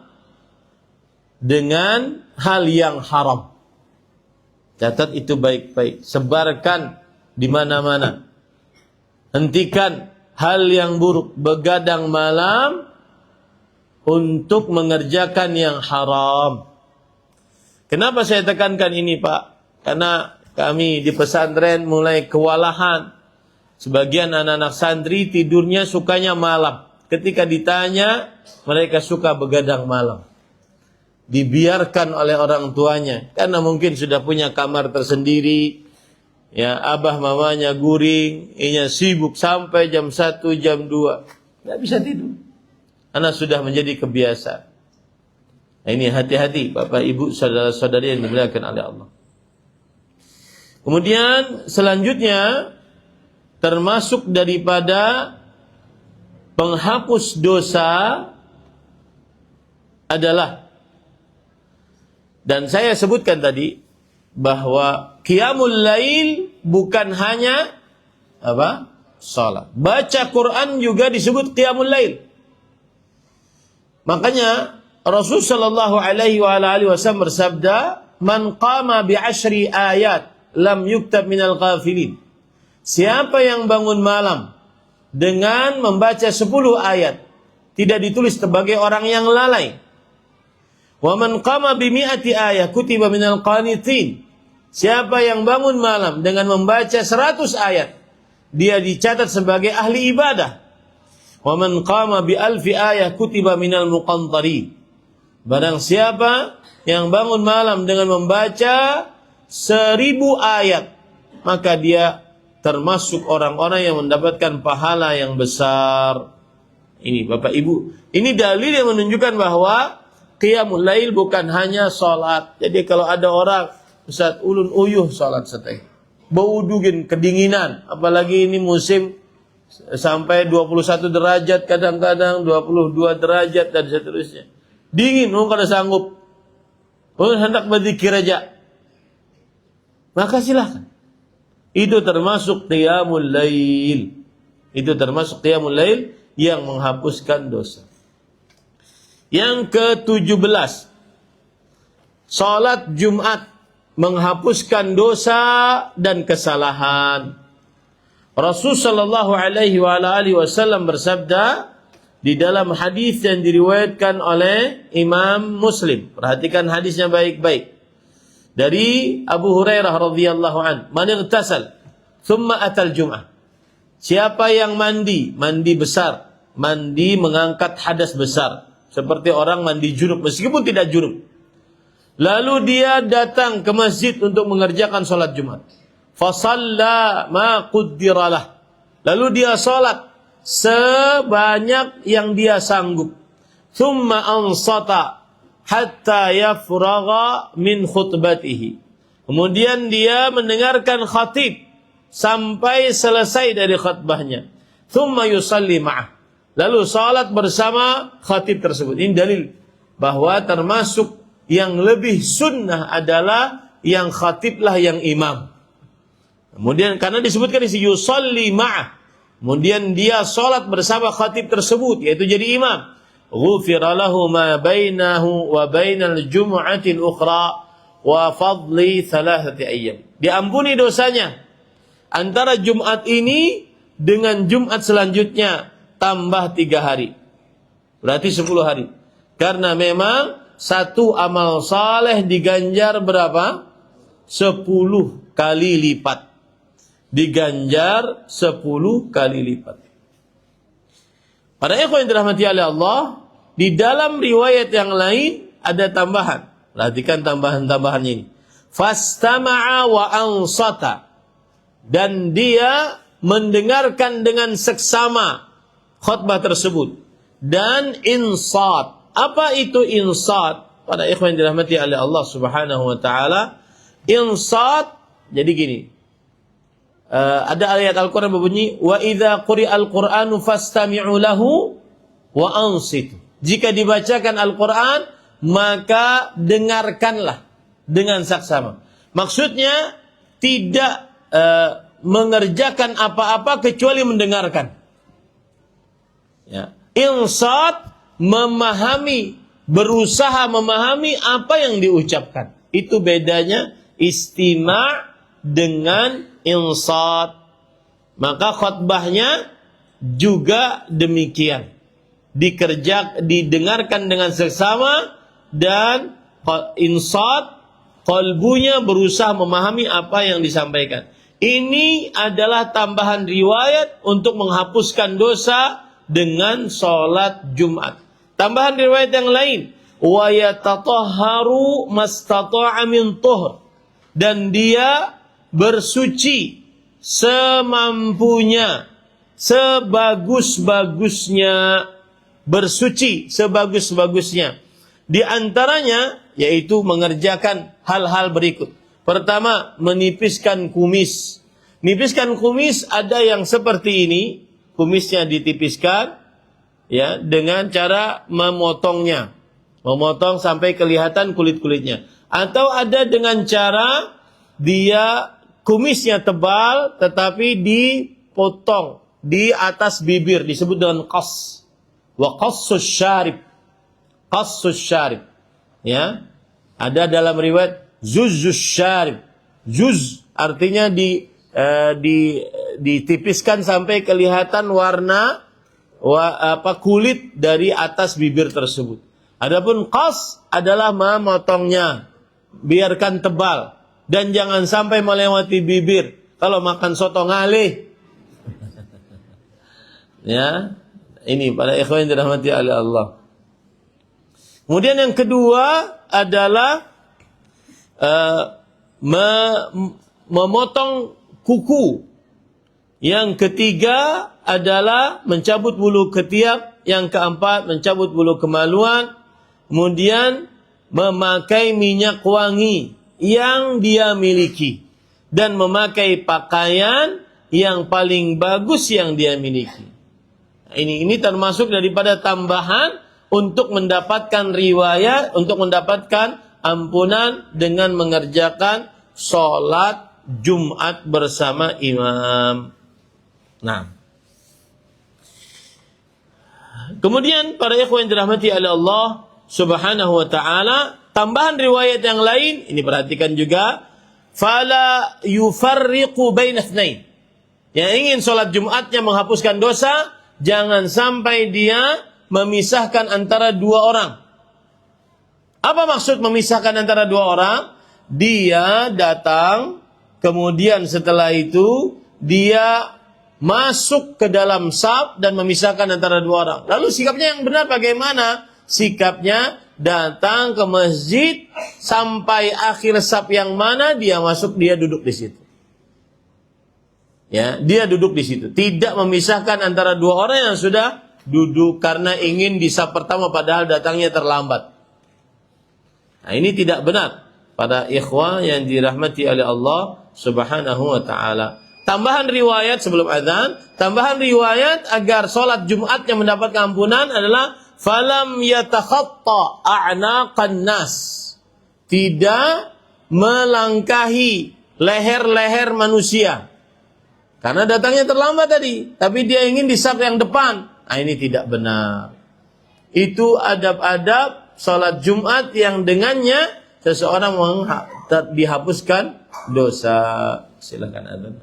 dengan hal yang haram. Catat itu baik-baik. Sebarkan di mana-mana. Hentikan hal yang buruk. Begadang malam untuk mengerjakan yang haram. Kenapa saya tekankan ini, Pak? Karena kami di pesantren mulai kewalahan. Sebagian anak-anak santri tidurnya sukanya malam. Ketika ditanya, mereka suka begadang malam. Dibiarkan oleh orang tuanya. Karena mungkin sudah punya kamar tersendiri. Ya, abah mamanya guring. Inya sibuk sampai jam 1, jam 2. Nggak bisa tidur. Karena sudah menjadi kebiasaan. Nah, ini hati-hati Bapak Ibu saudara-saudari yang dimuliakan oleh Allah. Kemudian selanjutnya termasuk daripada penghapus dosa adalah, dan saya sebutkan tadi bahwa qiyamul lail bukan hanya apa? Salat. Baca Quran juga disebut qiyamul lail. Makanya Rasul sallallahu alaihi wasallam bersabda, "Man qama bi 10 ayat lam yuktab minal ghafilin." Siapa yang bangun malam dengan membaca 10 ayat, tidak ditulis sebagai orang yang lalai. Wa man qama bi 100 ayat kutiba minal qanitin. Siapa yang bangun malam dengan membaca 100 ayat, dia dicatat sebagai ahli ibadah. Wa man qama bi 1000 ayat kutiba minal muqantarin. Barang siapa yang bangun malam dengan membaca 1000 ayat, maka dia termasuk orang-orang yang mendapatkan pahala yang besar. Ini Bapak Ibu, ini dalil yang menunjukkan bahwa qiyamul lail bukan hanya salat. Jadi kalau ada orang, Ustaz, ulun uyuh salat seteh, bau dugin kedinginan, apalagi ini musim sampai 21 derajat, kadang-kadang 22 derajat dan seterusnya. Dingin, kada sanggup. Hendak berzikir aja. Maka silahkan. Itu termasuk qiyamul lail. Itu termasuk qiyamul lail yang menghapuskan dosa. Yang ke-17. Salat Jumat menghapuskan dosa dan kesalahan. Rasul sallallahu alaihi wasallam bersabda di dalam hadis yang diriwayatkan oleh Imam Muslim. Perhatikan hadisnya baik-baik. Dari Abu Hurairah radhiyallahu an, "Man ightasal thumma atal jum'ah." Siapa yang mandi besar, mandi mengangkat hadas besar, seperti orang mandi junub meskipun tidak junub. Lalu dia datang ke masjid untuk mengerjakan salat Jumat. Fa shalla ma qaddiralah. Lalu dia salat sebanyak yang dia sanggup. Thumma ansata hatta yafragha min khutbatihi. Kemudian dia mendengarkan khatib sampai selesai dari khutbahnya. Thumma yusalli ma'ah. Lalu salat bersama khatib tersebut. Ini dalil bahwa termasuk yang lebih sunnah adalah yang khatiblah yang imam. Kemudian karena disebutkan di sini yusalli ma'ah. Kemudian dia salat bersama khatib tersebut, yaitu jadi imam. Ghufira lahu ma bainahu wa bainal jum'ati al-ukhra wa fadli 3 ayyam. Diampuni dosanya antara Jumat ini dengan Jumat selanjutnya tambah 3 hari. Berarti 10 hari. Karena memang satu amal saleh diganjar berapa? 10 kali lipat. Diganjar 10 kali lipat. Para ikhwan yang dirahmati oleh Allah, di dalam riwayat yang lain ada tambahan. Perhatikan tambahan-tambahannya ini. Fastama'a wa ansata. Dan dia mendengarkan dengan seksama khutbah tersebut. Dan insat. Apa itu insat? Para ikhwan yang dirahmati oleh Allah Subhanahu wa taala, insat jadi gini. Ada ayat Al-Quran berbunyi, wa idza quri'al Qur'anu fastami'u lahu wa ansitu. Jika dibacakan Al-Quran, maka dengarkanlah dengan saksama. Maksudnya tidak mengerjakan apa-apa kecuali mendengarkan. Ya. Insat, memahami, berusaha memahami apa yang diucapkan. Itu bedanya istima' dengan insat. Maka khutbahnya juga demikian. Didengarkan dengan seksama dan insat, qalbunya berusaha memahami apa yang disampaikan. Ini adalah tambahan riwayat untuk menghapuskan dosa dengan sholat Jumat. Tambahan riwayat yang lain, wa yatatahharu mastata'a min tuhur, dan dia bersuci semampunya, sebagus-bagusnya, bersuci sebagus-bagusnya. Di antaranya yaitu mengerjakan hal-hal berikut. Pertama, menipiskan kumis. Nipiskan kumis ada yang seperti ini, kumisnya ditipiskan ya dengan cara memotongnya. Memotong sampai kelihatan kulit-kulitnya. Atau ada dengan cara dia kumisnya tebal tetapi dipotong di atas bibir, disebut dengan qas. Wa qassus syarib. Qassus syarib. Ya. Ada dalam riwayat zuzus syarib. Zuz artinya ditipiskan sampai kelihatan warna kulit dari atas bibir tersebut. Adapun qas adalah memotongnya, biarkan tebal dan jangan sampai melewati bibir. Kalau makan soto ngalih. Ya, ini para ikhwan yang dirahmati oleh Allah. Kemudian yang kedua adalah memotong kuku. Yang ketiga adalah mencabut bulu ketiak. Yang keempat mencabut bulu kemaluan. Kemudian memakai minyak wangi yang dia miliki. Dan memakai pakaian yang paling bagus yang dia miliki. Ini termasuk daripada tambahan untuk mendapatkan riwayat, untuk mendapatkan ampunan dengan mengerjakan sholat Jumat bersama imam. Nah, kemudian para ikhwan yang dirahmati oleh Allah Subhanahu wa taala, tambahan riwayat yang lain, ini perhatikan juga, fala yufarriqu baina itsnain. Yang ingin sholat Jumatnya menghapuskan dosa, jangan sampai dia memisahkan antara dua orang. Apa maksud memisahkan antara dua orang? Dia datang, kemudian setelah itu dia masuk ke dalam shaf dan memisahkan antara dua orang. Lalu sikapnya yang benar bagaimana? Sikapnya datang ke masjid sampai akhir shaf yang mana dia masuk, dia duduk di situ. Ya, dia duduk di situ. Tidak memisahkan antara dua orang yang sudah duduk karena ingin di shaf pertama padahal datangnya terlambat. Nah, ini tidak benar. Pada ikhwah yang dirahmati oleh Allah Subhanahu wa taala. Tambahan riwayat sebelum azan, tambahan riwayat agar sholat Jumatnya mendapatkan ampunan adalah falam yatakhatta a'naqan nas. Tidak melangkahi leher-leher manusia. Karena datangnya terlambat tadi, tapi dia ingin di shaf yang depan. Nah, ini tidak benar. Itu adab-adab sholat Jumat yang dengannya seseorang dihapuskan dosa. Silakan adzan.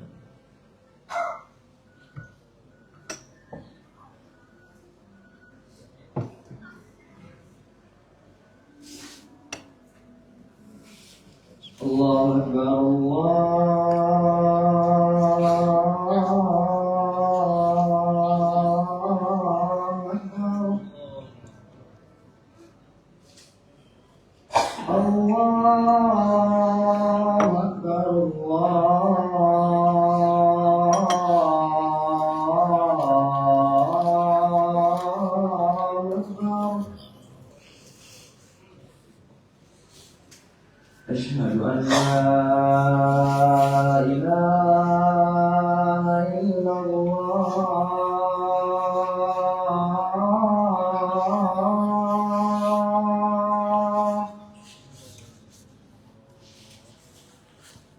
Allahu Akbar, أشهد أن لا إله إلا الله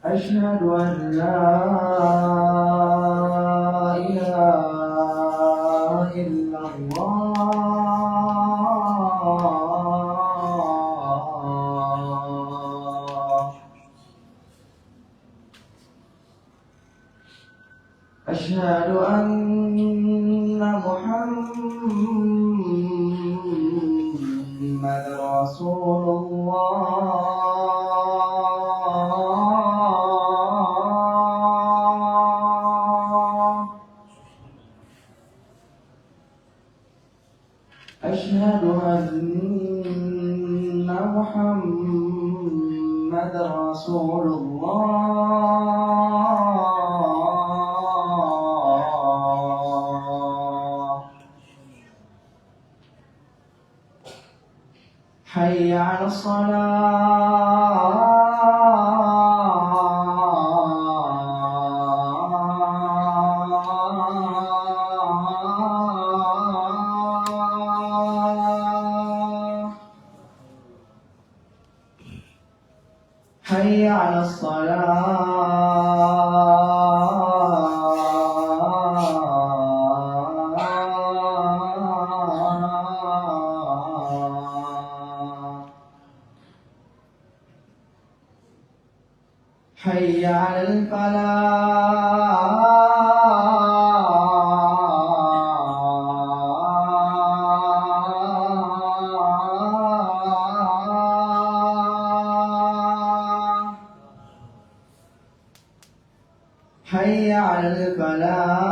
أشهد أن لا إله إلا الله أشهد أن محمد رسول الله أشهد أن محمد رسول الله حي على الصلاة حي على الصلاة حي على الفلاح حي على الفلاح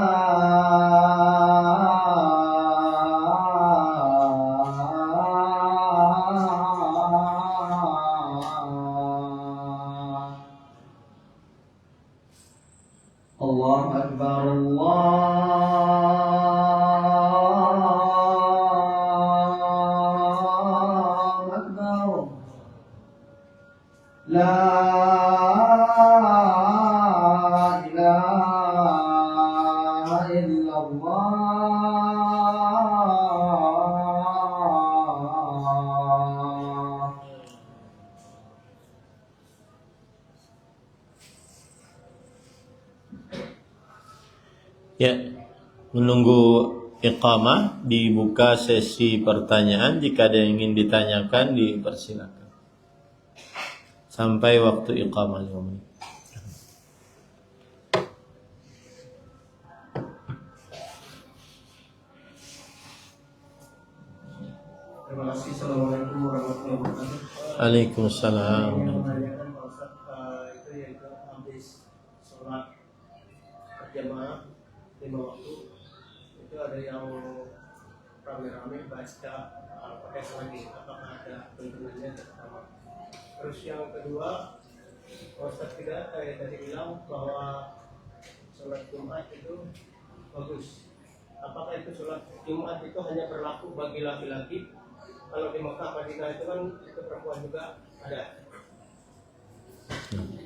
الله أكبر الله أكبر لا إله إلا الله Ya, menunggu iqamah, dibuka sesi pertanyaan. Jika ada yang ingin ditanyakan, dipersilakan sampai waktu iqamah 5 menit. Terima kasih. Assalamualaikum warahmatullahi wabarakatuh. Waalaikumsalam. Yang menanyakan Pak Ustaz, itu yaitu habis sholat berjamaah 5 waktu, itu ada yang rame-rame baca pakai selagi, apakah ada tuntunannya yang pertama? Terus yang kedua, Pak Ustaz tidak tadi bilang bahwa sholat Jumat itu bagus. Apakah itu sholat Jumat itu hanya berlaku bagi laki-laki? Kalau di Mekah Madinah itu kan itu perempuan juga ada.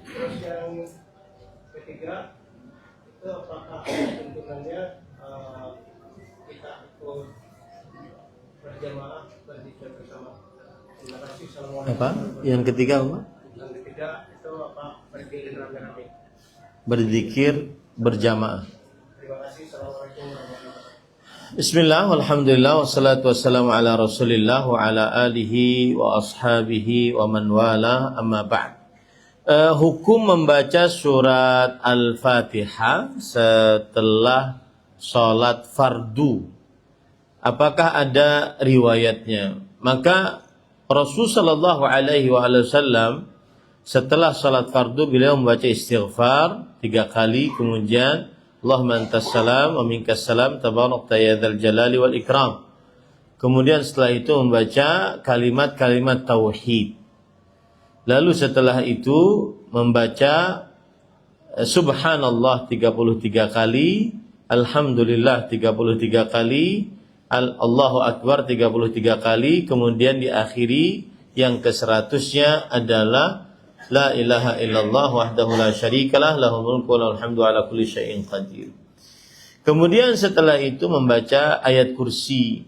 Terus yang ketiga, itu apakah tuntunannya kita ikut berjamaah berzikir bersama? Terima kasih. Assalamualaikum. Apa? Yang ketiga apa? Yang ketiga itu apa? Berdiri rame-rame. Berzikir berjamaah. Terima kasih. Assalamualaikum warahmatullahi wabarakatuh. Bismillah, alhamdulillah, wassalatu wassalamu ala rasulillah wa ala alihi wa ashabihi wa man wala, amma ba'd. Hukum membaca surat Al-Fatihah setelah sholat fardu, apakah ada riwayatnya? Maka Rasulullah sallallahu alaihi wasallam setelah sholat fardu beliau membaca istighfar 3 kali, kemudian Allahumma antas salam wa minkas salam tabarakta ya dzal jalali wal ikram. Kemudian setelah itu membaca kalimat-kalimat tauhid. Lalu setelah itu membaca subhanallah 33 kali, alhamdulillah 33 kali, Allahu akbar 33 kali, kemudian diakhiri yang ke-100-nya adalah la ilaha illallah wahdahu la syarikalah lahul mulku wa lahul hamdu ala kulli syai'in qadir. Kemudian setelah itu membaca ayat kursi.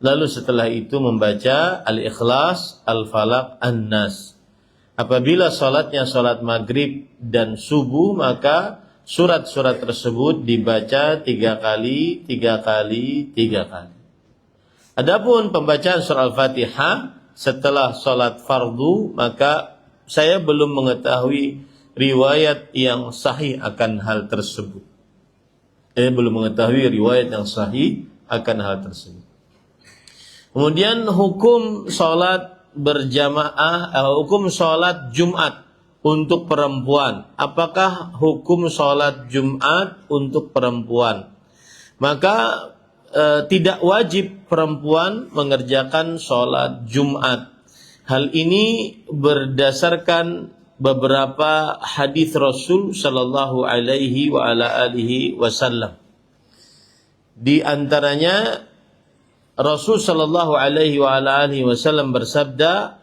Lalu setelah itu membaca Al-Ikhlas, Al-Falaq, An-Nas. Apabila sholatnya sholat maghrib dan subuh, maka surat-surat tersebut dibaca 3 kali, 3 kali, 3 kali. Adapun pembacaan surah Al-Fatihah setelah sholat fardu, maka saya belum mengetahui riwayat yang sahih akan hal tersebut. Belum mengetahui riwayat yang sahih akan hal tersebut. Kemudian hukum sholat berjamaah, hukum sholat Jumat untuk perempuan. Apakah hukum sholat Jumat untuk perempuan? Maka tidak wajib perempuan mengerjakan sholat Jumat. Hal ini berdasarkan beberapa hadis Rasul Shallallahu Alaihi Wasallam. Di antaranya Rasul Shallallahu Alaihi Wasallam bersabda,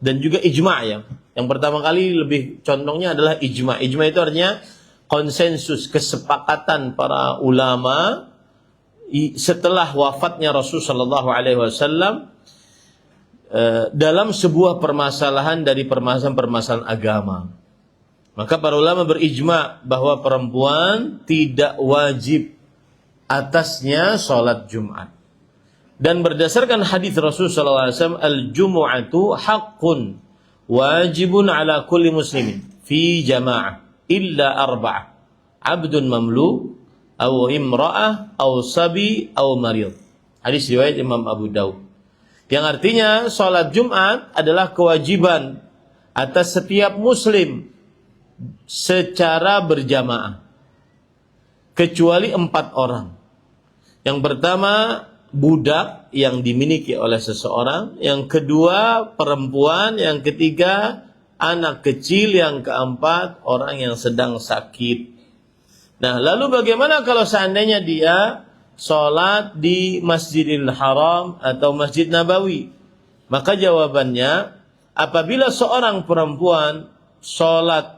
dan juga ijma' ya. Yang pertama kali lebih condongnya adalah ijma'. Ijma' itu artinya konsensus, kesepakatan para ulama setelah wafatnya Rasul Shallallahu Alaihi Wasallam dalam sebuah permasalahan dari permasalahan agama. Maka para ulama berijma' bahwa perempuan tidak wajib atasnya sholat Jumat. Dan berdasarkan hadis Rasul sallallahu alaihi wasallam, al-jumu'atu haqqun wajibun ala kulli muslimin fi jama'ah illa arba'ah. 'Abdun mamluk aw imra'ah aw sabi aw marid. Hadis riwayat Imam Abu Daud. Yang artinya salat Jumat adalah kewajiban atas setiap muslim secara berjamaah kecuali 4 orang. Yang pertama budak yang dimiliki oleh seseorang, yang kedua perempuan, yang ketiga anak kecil, yang keempat orang yang sedang sakit. Nah, lalu bagaimana kalau seandainya dia sholat di Masjidil Haram atau Masjid Nabawi? Maka jawabannya, apabila seorang perempuan sholat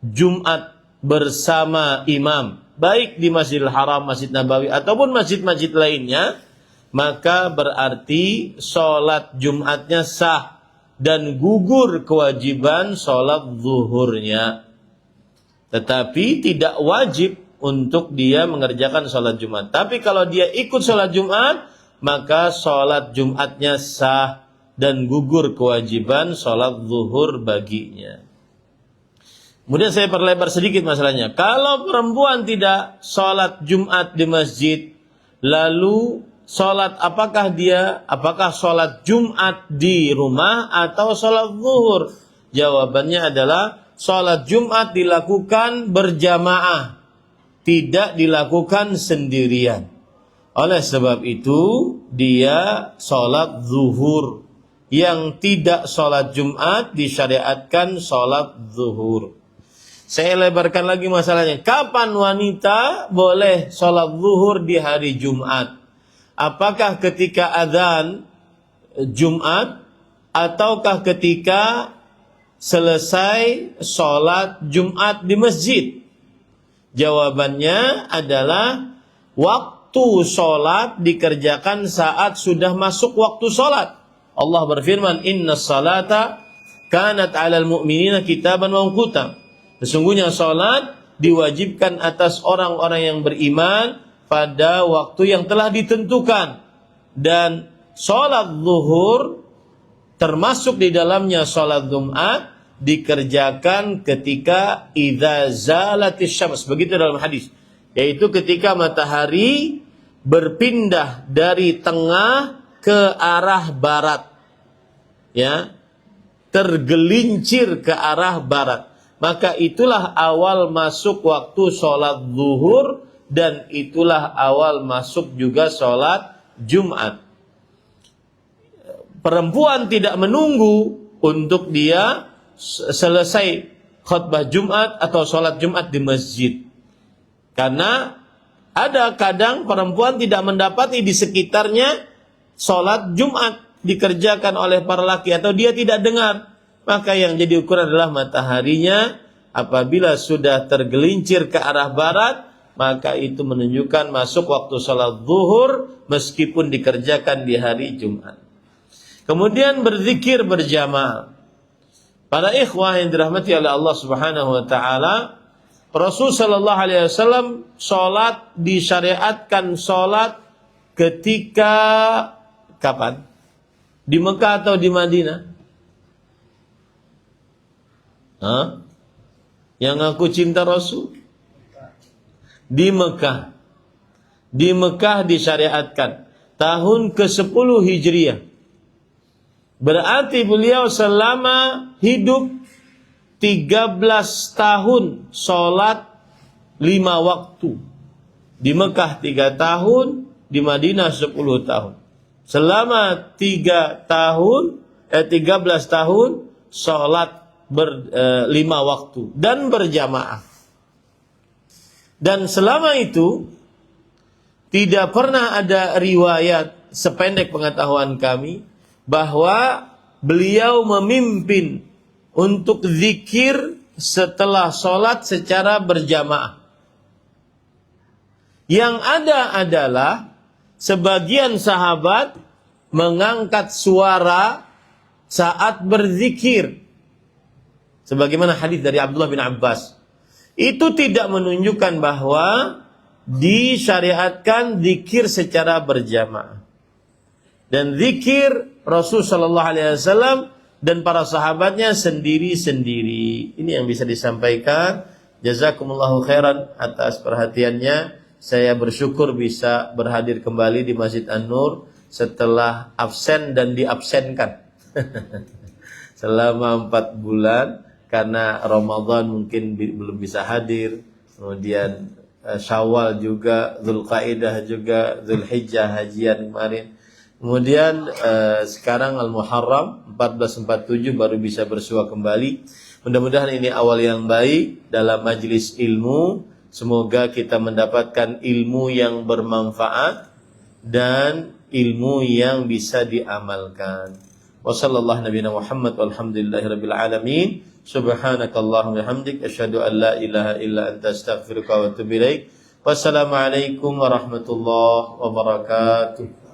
Jumat bersama imam, baik di Masjidil Haram, Masjid Nabawi ataupun masjid-masjid lainnya, maka berarti sholat Jumatnya sah dan gugur kewajiban sholat zuhurnya. Tetapi tidak wajib untuk dia mengerjakan sholat Jumat. Tapi kalau dia ikut sholat Jumat, maka sholat Jumatnya sah dan gugur kewajiban sholat zuhur baginya. Kemudian saya perlebar sedikit masalahnya. Kalau perempuan tidak sholat Jumat di masjid, lalu sholat apakah sholat Jumat di rumah atau sholat zuhur? Jawabannya adalah sholat Jumat dilakukan berjamaah, tidak dilakukan sendirian. Oleh sebab itu dia sholat zuhur. Yang tidak sholat Jumat disyariatkan sholat zuhur. Saya lebarkan lagi masalahnya. Kapan wanita boleh sholat zuhur di hari Jumat? Apakah ketika azan Jumat ataukah ketika selesai sholat Jumat di masjid? Jawabannya adalah waktu sholat dikerjakan saat sudah masuk waktu sholat. Allah berfirman, Inna salata kanat alal mu'minina kitaban mawquta. Sesungguhnya sholat diwajibkan atas orang-orang yang beriman pada waktu yang telah ditentukan. Dan sholat zuhur termasuk di dalamnya sholat Jumat dikerjakan ketika idza zalatis syams, begitu dalam hadis, yaitu ketika matahari berpindah dari tengah ke arah barat, ya, tergelincir ke arah barat, maka itulah awal masuk waktu sholat zuhur dan itulah awal masuk juga sholat Jumat. Perempuan tidak menunggu untuk dia selesai khutbah Jumat atau sholat Jumat di masjid. Karena ada kadang perempuan tidak mendapati di sekitarnya sholat Jumat dikerjakan oleh para laki atau dia tidak dengar. Maka yang jadi ukuran adalah mataharinya. Apabila sudah tergelincir ke arah barat, maka itu menunjukkan masuk waktu sholat zuhur meskipun dikerjakan di hari Jumat. Kemudian berzikir berjamaah. Para ikhwah yang dirahmati oleh Allah Subhanahu wa taala, Rasul sallallahu alaihi wasallam salat disyariatkan salat ketika kapan? Di Mekah atau di Madinah? Hah? Yang aku cinta Rasul? Di Mekah. Di Mekah disyariatkan tahun ke-10 Hijriah. Berarti beliau selama hidup 13 tahun sholat 5 waktu. Di Mekah 3 tahun, di Madinah 10 tahun. Selama 13 tahun sholat 5 waktu dan berjamaah. Dan selama itu tidak pernah ada riwayat sependek pengetahuan kami bahwa beliau memimpin untuk zikir setelah sholat secara berjamaah. Yang ada adalah sebagian sahabat mengangkat suara saat berzikir. Sebagaimana hadis dari Abdullah bin Abbas. Itu tidak menunjukkan bahwa disyariatkan zikir secara berjamaah. Dan zikir Rasul sallallahu alaihi wasallam dan para sahabatnya sendiri-sendiri. Ini yang bisa disampaikan. Jazakumullahu khairan atas perhatiannya. Saya bersyukur bisa berhadir kembali di Masjid An-Nur setelah absen dan diabsenkan. Selama 4 bulan karena Ramadan mungkin belum bisa hadir. Kemudian Syawal juga, Dzulqa'dah juga, Dzulhijjah hajian kemarin. Kemudian sekarang Al-Muharram 1447 baru bisa bersua kembali. Mudah-mudahan ini awal yang baik dalam majelis ilmu. Semoga kita mendapatkan ilmu yang bermanfaat dan ilmu yang bisa diamalkan. Wassallallahu nabiyana Muhammad walhamdulillahirabbil alamin. Subhanakallahumma bihamdik asyhadu an la ilaha illa anta astaghfiruka wa atubu ilaik. Wassalamualaikum warahmatullahi wabarakatuh.